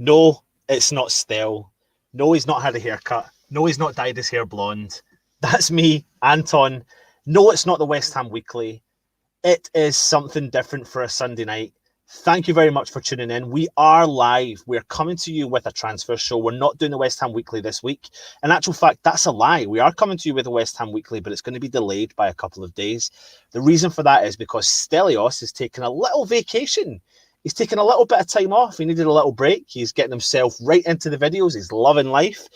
No, it's not Stell. No, he's not had a haircut. No, he's not dyed his hair blonde. That's me, Anton. No, it's not the West Ham Weekly. It is something different for a Sunday night. Thank you very much for tuning in. We are live. We're coming to you with a transfer show. We're not doing the West Ham Weekly this week. In actual fact, that's a lie. We are coming to you with a West Ham Weekly, but it's going to be delayed by a couple of days. The reason for that is because Stelios is taking a little vacation. He's taking a little bit of time off. He needed a little break. He's getting himself right into the videos. He's loving life.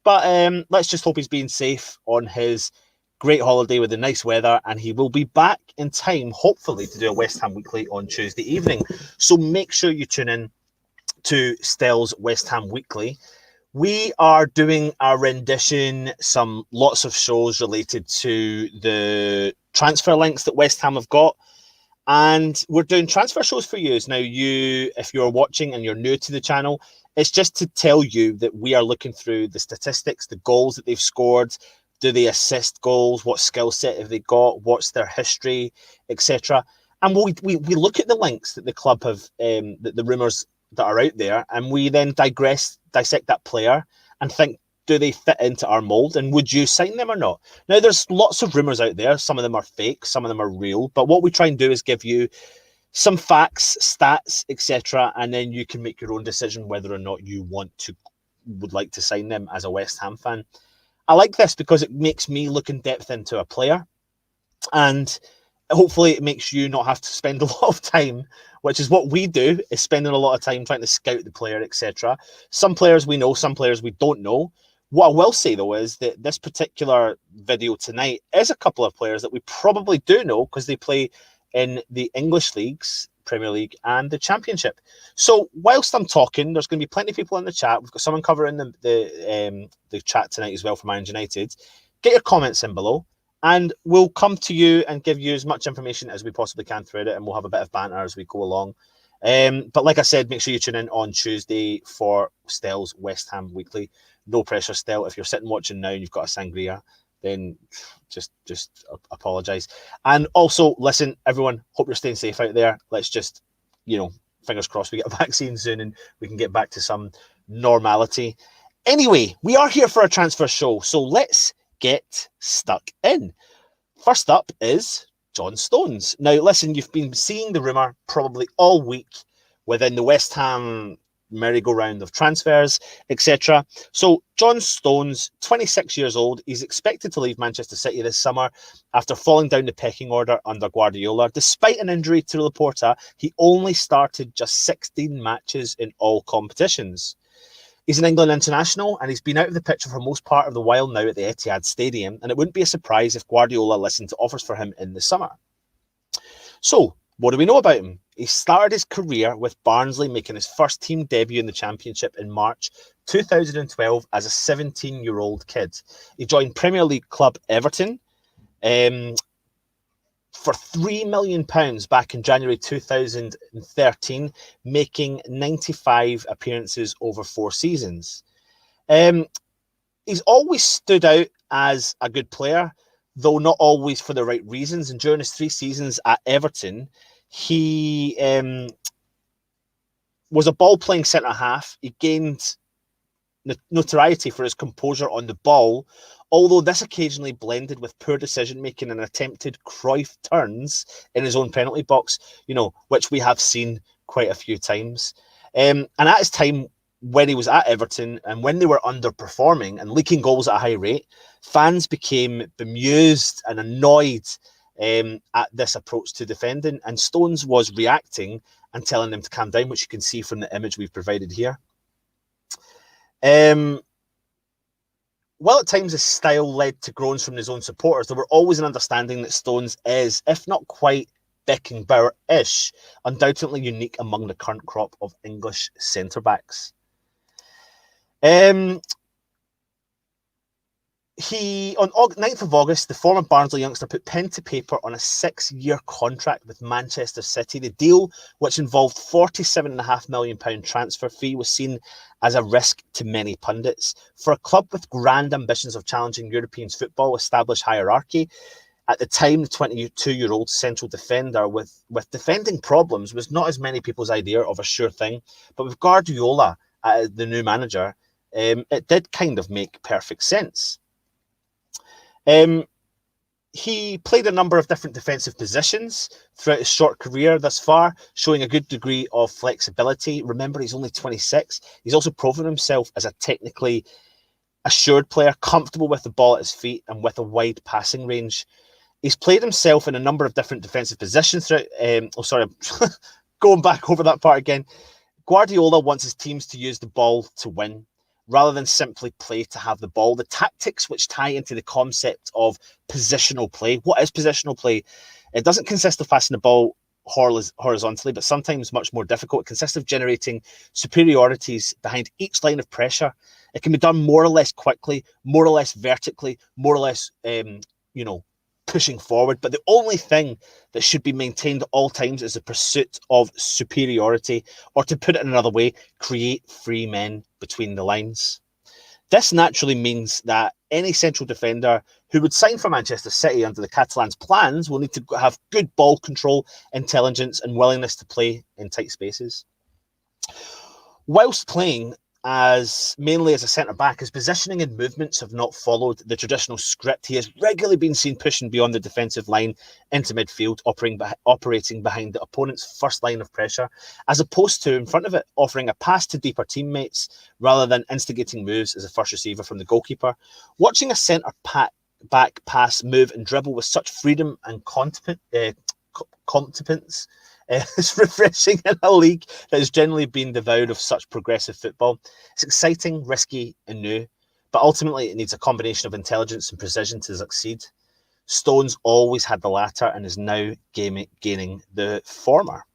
But let's just hope he's being safe on his great holiday with the nice weather, and he will be back in time, hopefully, to do a West Ham Weekly on Tuesday evening. So make sure you tune in to Stell's West Ham Weekly. We are doing a rendition, lots of shows related to the transfer links that West Ham have got. And we're doing transfer shows for you. Now, if you're watching and you're new to the channel, it's just to tell you that we are looking through the statistics, the goals that they've scored. Do they assist goals? What skill set have they got? What's their history, etc. And we look at the links that the club have, the rumours that are out there, and we then dissect that player and think, do they fit into our mould, and would you sign them or not? Now, there's lots of rumours out there. Some of them are fake, some of them are real. But what we try and do is give you some facts, stats, etc., and then you can make your own decision whether or not you would like to sign them as a West Ham fan. I like this because it makes me look in depth into a player, and hopefully it makes you not have to spend a lot of time, which is what we do, is spending a lot of time trying to scout the player, etc. Some players we know, some players we don't know. What I will say, though, is that this particular video tonight is a couple of players that we probably do know because they play in the English leagues, Premier League, and the Championship. So whilst I'm talking, there's going to be plenty of people in the chat. We've got someone covering the chat tonight as well from Man United. Get your comments in below, and we'll come to you and give you as much information as we possibly can throughout it, and we'll have a bit of banter as we go along. But like I said, make sure you tune in on Tuesday for Stell's West Ham Weekly. No pressure, Stell. If you're sitting watching now and you've got a sangria, then just apologise. And also, listen, everyone, hope you're staying safe out there. Let's just, fingers crossed we get a vaccine soon and we can get back to some normality. Anyway, we are here for a transfer show, so let's get stuck in. First up is John Stones. Now, listen, you've been seeing the rumour probably all week within the West Ham merry-go-round of transfers, etc. So John Stones, 26 years old, he's expected to leave Manchester City this summer after falling down the pecking order under Guardiola. Despite an injury to Laporta, he only started just 16 matches in all competitions. He's an England international, and he's been out of the picture for most part of the while now at the Etihad Stadium, and it wouldn't be a surprise if Guardiola listened to offers for him in the summer. So, what do we know about him? He started his career with Barnsley, making his first team debut in the Championship in March 2012 as a 17-year-old kid. He joined Premier League club Everton for £3 million back in January 2013, making 95 appearances over 4 seasons. He's always stood out as a good player, though not always for the right reasons. And during his 3 seasons at Everton, he was a ball-playing centre-half. He gained notoriety for his composure on the ball, although this occasionally blended with poor decision-making and attempted Cruyff turns in his own penalty box, which we have seen quite a few times. And at his time, when he was at Everton and when they were underperforming and leaking goals at a high rate, fans became bemused and annoyed at this approach to defending, and Stones was reacting and telling them to calm down, which you can see from the image we've provided here. While at times his style led to groans from his own supporters, there were always an understanding that Stones is, if not quite Beckenbauer-ish, undoubtedly unique among the current crop of English centre-backs. On 9th of August, the former Barnsley youngster put pen to paper on a 6-year contract with Manchester City. The deal, which involved £47.5 million transfer fee, was seen as a risk to many pundits. For a club with grand ambitions of challenging European football, established hierarchy, at the time, the 22-year-old central defender with defending problems was not as many people's idea of a sure thing. But with Guardiola the new manager, it did kind of make perfect sense. He played a number of different defensive positions throughout his short career thus far, showing a good degree of flexibility. Remember, he's only 26. He's also proven himself as a technically assured player, comfortable with the ball at his feet and with a wide passing range. He's played himself in a number of different defensive positions throughout. Going back over that part again. Guardiola wants his teams to use the ball to win, rather than simply play to have the ball. The tactics which tie into the concept of positional play. What is positional play? It doesn't consist of passing the ball horizontally, but sometimes much more difficult. It consists of generating superiorities behind each line of pressure. It can be done more or less quickly, more or less vertically, more or less, pushing forward. But the only thing that should be maintained at all times is the pursuit of superiority, or to put it another way, create free men between the lines. This naturally means that any central defender who would sign for Manchester City under the Catalans' plans will need to have good ball control, intelligence, and willingness to play in tight spaces. Whilst playing mainly as a centre-back, his positioning and movements have not followed the traditional script. He has regularly been seen pushing beyond the defensive line into midfield, operating behind the opponent's first line of pressure, as opposed to in front of it, offering a pass to deeper teammates rather than instigating moves as a first receiver from the goalkeeper. Watching a centre-back pass, move and dribble with such freedom and competence it's refreshing in a league that has generally been devoured of such progressive football. It's exciting, risky, and new, but ultimately it needs a combination of intelligence and precision to succeed. Stones always had the latter and is now gaining the former.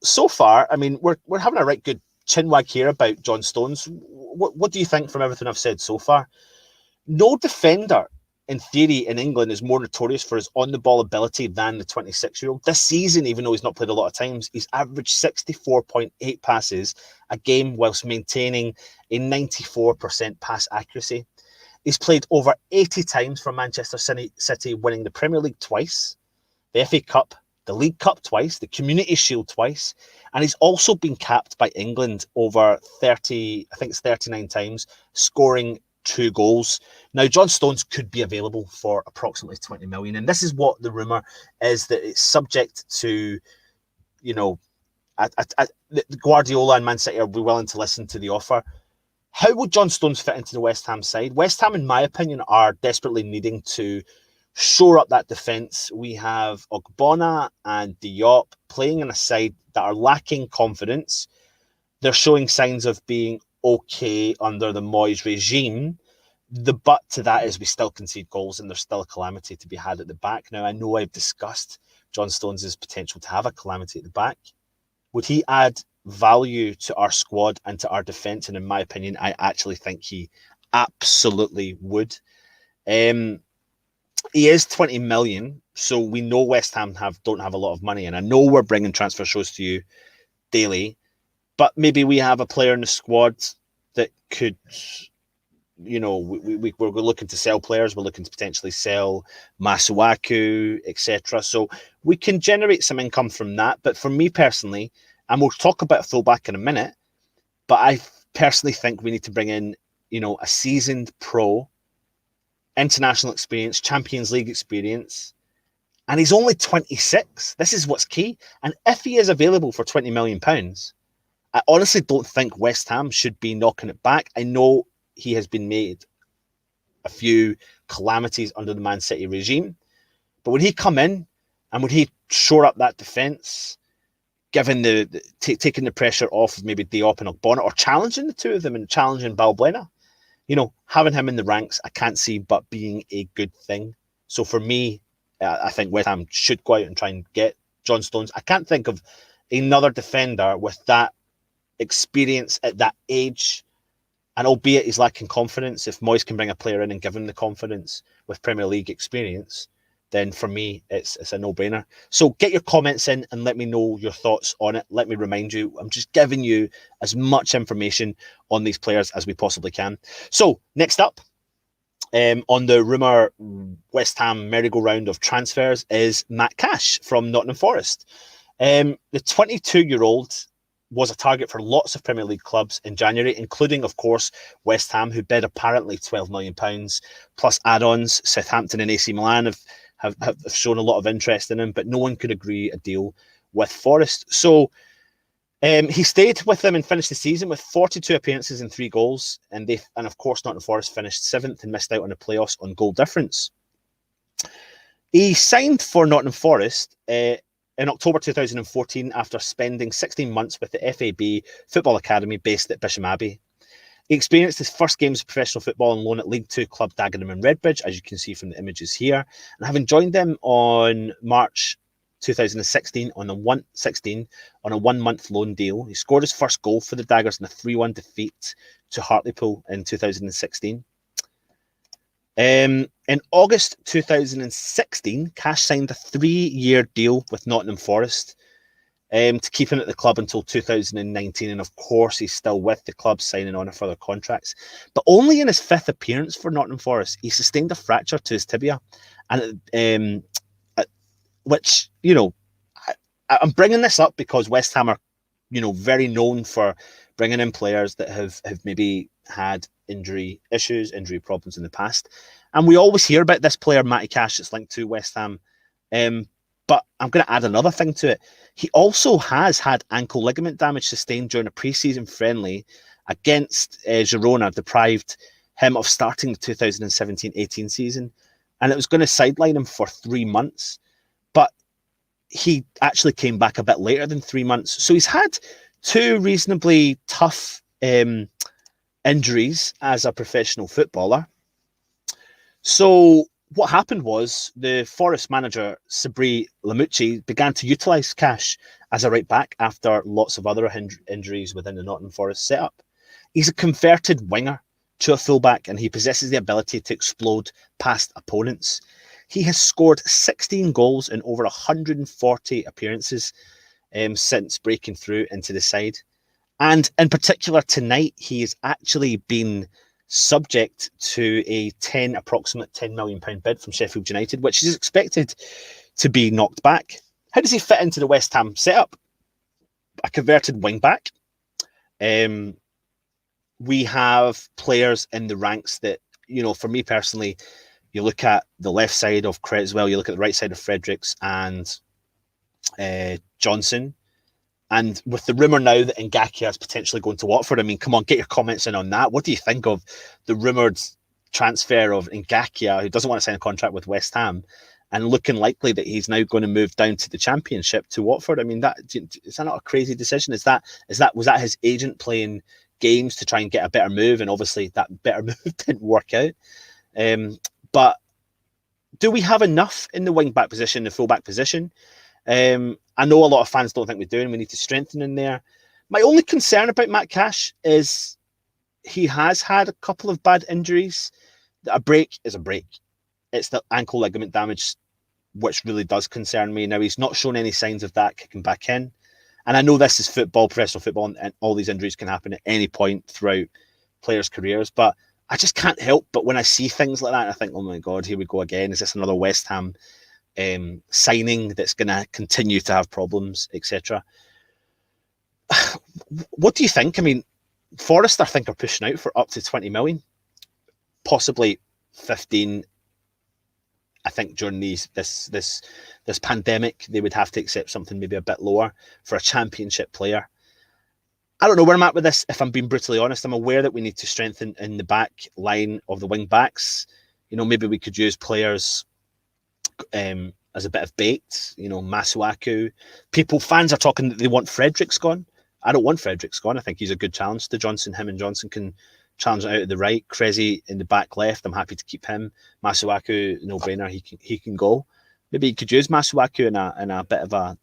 So far, I mean, we're having a right good chinwag here about John Stones. What do you think from everything I've said so far? No defender in theory, in England, is more notorious for his on-the-ball ability than the 26-year-old. This season, even though he's not played a lot of times, he's averaged 64.8 passes a game whilst maintaining a 94% pass accuracy. He's played over 80 times for Manchester City, winning the Premier League twice, the FA Cup, the League Cup twice, the Community Shield twice, and he's also been capped by England over 39 times, scoring 2 goals. Now, John Stones could be available for approximately 20 million. And this is what the rumour is, that it's subject to, Guardiola and Man City are willing to listen to the offer. How would John Stones fit into the West Ham side? West Ham, in my opinion, are desperately needing to shore up that defence. We have Ogbonna and Diop playing in a side that are lacking confidence. They're showing signs of being okay under the Moyes regime. The but to that is we still concede goals and there's still a calamity to be had at the back. Now, I know I've discussed John Stones' potential to have a calamity at the back. Would he add value to our squad and to our defence? And in my opinion, I actually think he absolutely would. He is 20 million, so we know West Ham don't have a lot of money, and I know we're bringing transfer shows to you daily, but maybe we have a player in the squad that could, we're looking to sell players. We're looking to potentially sell Masuaku, etc. So we can generate some income from that. But for me personally, and we'll talk about a fullback in a minute, but I personally think we need to bring in, a seasoned pro, international experience, Champions League experience. And he's only 26. This is what's key. And if he is available for £20 million, I honestly don't think West Ham should be knocking it back. I know he has been made a few calamities under the Man City regime, but would he come in and would he shore up that defence, given taking the pressure off of maybe Diop and Ogbonna, or challenging the two of them and challenging Balbuena? Having him in the ranks, I can't see but being a good thing. So for me, I think West Ham should go out and try and get John Stones. I can't think of another defender with that experience at that age, and albeit he's lacking confidence. If Moyes can bring a player in and give him the confidence with Premier League experience, then for me it's a no-brainer. So get your comments in and let me know your thoughts on it. Let me remind you, I'm just giving you as much information on these players as we possibly can. So next up, on the rumour West Ham merry-go-round of transfers is Matt Cash from Nottingham Forest. The 22-year-old was a target for lots of Premier League clubs in January, including, of course, West Ham, who bid apparently £12 million plus add-ons. Southampton and AC Milan have shown a lot of interest in him, but no one could agree a deal with Forest. So he stayed with them and finished the season with 42 appearances and 3 goals. And of course, Nottingham Forest finished 7th and missed out on the playoffs on goal difference. He signed for Nottingham Forest in October 2014 after spending 16 months with the FAB Football Academy based at Bisham Abbey. He experienced his first games of professional football on loan at League Two club Dagenham and Redbridge, as you can see from the images here. And having joined them on March 2016 on a 1-month loan deal, he scored his first goal for the Daggers in a 3-1 defeat to Hartlepool in 2016. In August 2016, Cash signed a 3-year deal with Nottingham Forest to keep him at the club until 2019. And of course, he's still with the club, signing on further contracts. But only in his 5th appearance for Nottingham Forest, he sustained a fracture to his tibia. And which, I'm bringing this up because West Ham are, very known for bringing in players that have maybe had injury issues, injury problems in the past. And we always hear about this player, Matty Cash, that's linked to West Ham. But I'm going to add another thing to it. He also has had ankle ligament damage sustained during a pre-season friendly against Girona, deprived him of starting the 2017-18 season. And it was going to sideline him for 3 months. But he actually came back a bit later than 3 months. So he's had 2 reasonably tough injuries as a professional footballer. So what happened was the Forest manager, Sabri Lamouchi, began to utilise Cash as a right back after lots of other injuries within the Nottingham Forest setup. He's a converted winger to a fullback, and he possesses the ability to explode past opponents. He has scored 16 goals in over 140 appearances since breaking through into the side. And in particular, tonight, he has actually been subject to a approximate £10 million bid from Sheffield United, which is expected to be knocked back. How does he fit into the West Ham setup? A converted wing-back. We have players in the ranks that, for me personally, you look at the left side of Cresswell, you look at the right side of Fredericks and Johnson. And with the rumour now that Ngakia is potentially going to Watford, I mean, come on, get your comments in on that. What do you think of the rumoured transfer of Ngakia, who doesn't want to sign a contract with West Ham, and looking likely that he's now going to move down to the Championship to Watford? I mean, is that not a crazy decision? Was that his agent playing games to try and get a better move? And obviously that better move didn't work out. But do we have enough in the wing-back position, the full-back position? I know a lot of fans don't think we do, and we need to strengthen in there. My only concern about Matt Cash is he has had a couple of bad injuries. A break is a break. It's the ankle ligament damage, which really does concern me. Now, he's not shown any signs of that kicking back in. And I know this is football, professional football, and all these injuries can happen at any point throughout players' careers. But I just can't help but when I see things like that, I think, oh my God, here we go again. Is this another West Ham signing that's going to continue to have problems, etc.? What do you think? I mean, Forest, I think, are pushing out for up to 20 million, possibly 15. I think during this pandemic, they would have to accept something maybe a bit lower for a Championship player. I don't know where I'm at with this, if I'm being brutally honest. I'm aware that we need to strengthen in the back line of the wing backs. Maybe we could use players as a bit of bait, Masuaku. Fans are talking that they want Fredericks gone. I don't want Fredericks gone. I think he's a good challenge to Johnson. Him and Johnson can challenge it out of the right. Cressy in the back left, I'm happy to keep him. Masuaku, no brainer, he can go. Maybe you could use Masuaku in a bit of a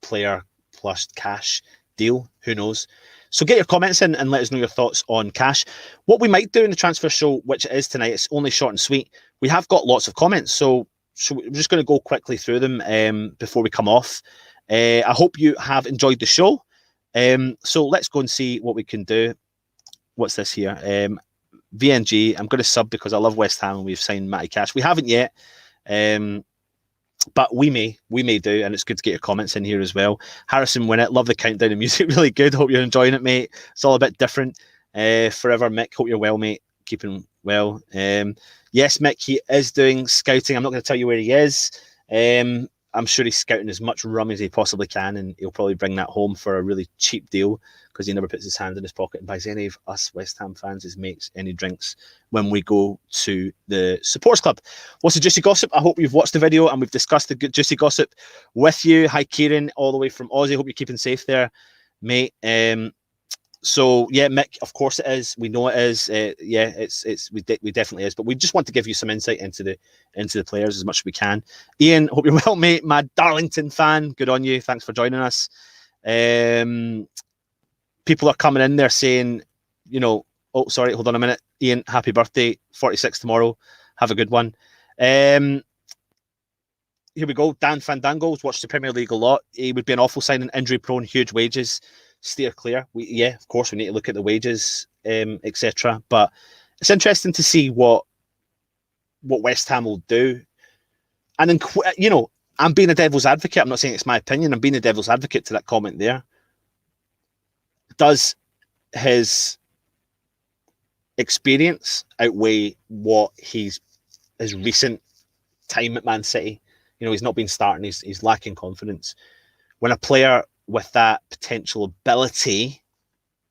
player plus Cash deal. Who knows? So get your comments in and let us know your thoughts on Cash. What we might do in the transfer show, which it is tonight, it's only short and sweet. We have got lots of comments, so we're just going to go quickly through them before we come off. I hope you have enjoyed the show. So let's go and see what we can do. What's this here? VNG, I'm going to sub because I love West Ham and we've signed Matty Cash. We haven't yet. But we may do, and it's good to get your comments in here as well. Harrison Winnett, love the countdown and music, really good. Hope you're enjoying it, mate. It's all a bit different. Forever Mick, hope you're well, mate. Keeping well. Yes, Mick, he is doing scouting. I'm not going to tell you where he is. I'm sure he's scouting as much rum as he possibly can, and he'll probably bring that home for a really cheap deal, because he never puts his hand in his pocket and buys any of us West Ham fans, his mates, any drinks when we go to the supporters club. What's the juicy gossip? I hope you've watched the video and we've discussed the juicy gossip with you. Hi, Kieran, all the way from Aussie. Hope you're keeping safe there, mate. So yeah, Mick, of course it is. We know it is. Yeah, we definitely is. But we just want to give you some insight into the players as much as we can. Ian, hope you're well, mate. My Darlington fan, good on you. Thanks for joining us. People are coming in there saying, you know, oh sorry, hold on a minute. Ian, happy birthday, 46 tomorrow. Have a good one. Here we go. Dan Fandango's watched the Premier League a lot. He would be an awful signing, injury prone, huge wages. Steer clear. Yeah, of course, we need to look at the wages, etc. But it's interesting to see what West Ham will do. And then, you know, I'm being a devil's advocate. I'm not saying it's my opinion. I'm being a devil's advocate to that comment there. Does his experience outweigh what his recent time at Man City? You know, he's not been starting. He's lacking confidence. When a player with that potential ability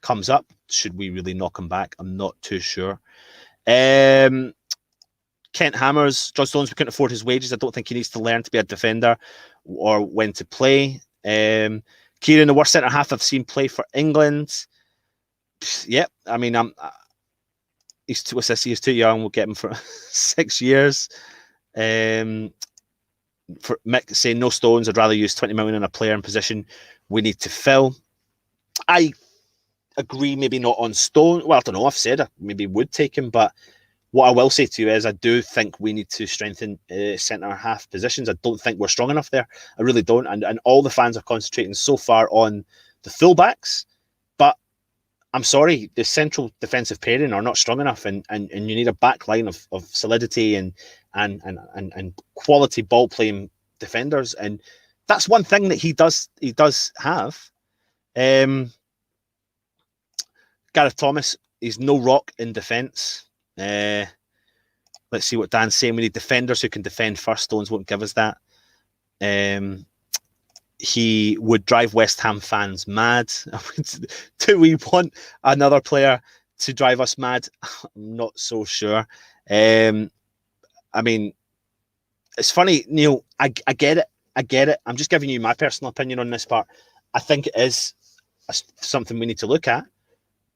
comes up, should we really knock him back? I'm not too sure. Kent Hammers, John Stones, we couldn't afford his wages. I don't think he needs to learn to be a defender or when to play. Kieran, the worst centre half I've seen play for England. Yep, I mean, he's too young. We'll get him for 6 years. For Mick saying no Stones, I'd rather use 20 million on a player in position we need to fill. I agree, maybe not on Stone. Well, I don't know. I've said I maybe would take him, but what I will say to you is I do think we need to strengthen centre half positions. I don't think we're strong enough there. I really don't. And all the fans are concentrating so far on the fullbacks, but I'm sorry, the central defensive pairing are not strong enough, and you need a back line of solidity and quality ball playing defenders, and that's one thing that he does have. Gareth Thomas, he's no rock in defence. Let's see what Dan's saying. We need defenders who can defend first. Stones won't give us that. He would drive West Ham fans mad. Do we want another player to drive us mad? I'm not so sure. I mean, it's funny, Neil. I get it. I get it. I'm just giving you my personal opinion on this part. I think it is something we need to look at,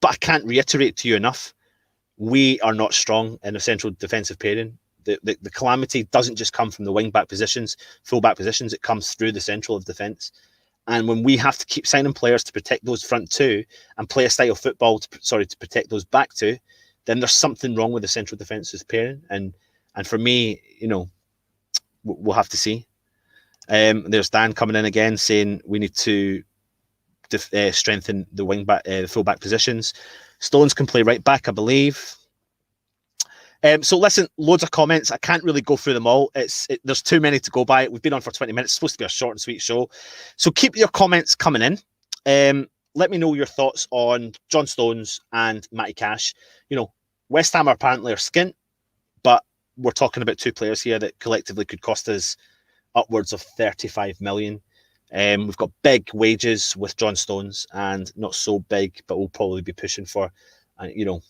but I can't reiterate to you enough. We are not strong in a central defensive pairing. The calamity doesn't just come from the wing back positions, full back positions. It comes through the central of defence. And when we have to keep signing players to protect those front two and play a style of football to protect those back two, then there's something wrong with the central defensive pairing. And for me, you know, we'll have to see. There's Dan coming in again saying we need to strengthen the wing back, the full back positions. Stones can play right back, I believe. So listen, loads of comments. I can't really go through them all. There's too many to go by. We've been on for 20 minutes. It's supposed to be a short and sweet show. So keep your comments coming in. Let me know your thoughts on John Stones and Matty Cash. You know, West Ham apparently are skint, but we're talking about two players here that collectively could cost us upwards of 35 million. We've got big wages with John Stones and not so big, but we'll probably be pushing for, you know,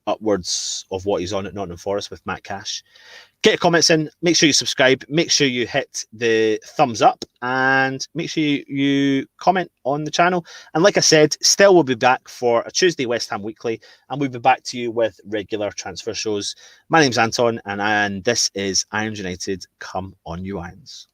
upwards of what he's on at Nottingham Forest with Matt Cash. Get your comments in. Make sure you subscribe. Make sure you hit the thumbs up and make sure you comment on the channel. And like I said, still we'll be back for a Tuesday West Ham Weekly, and we'll be back to you with regular transfer shows. My name's Anton, and this is Irons United. Come on, you Irons.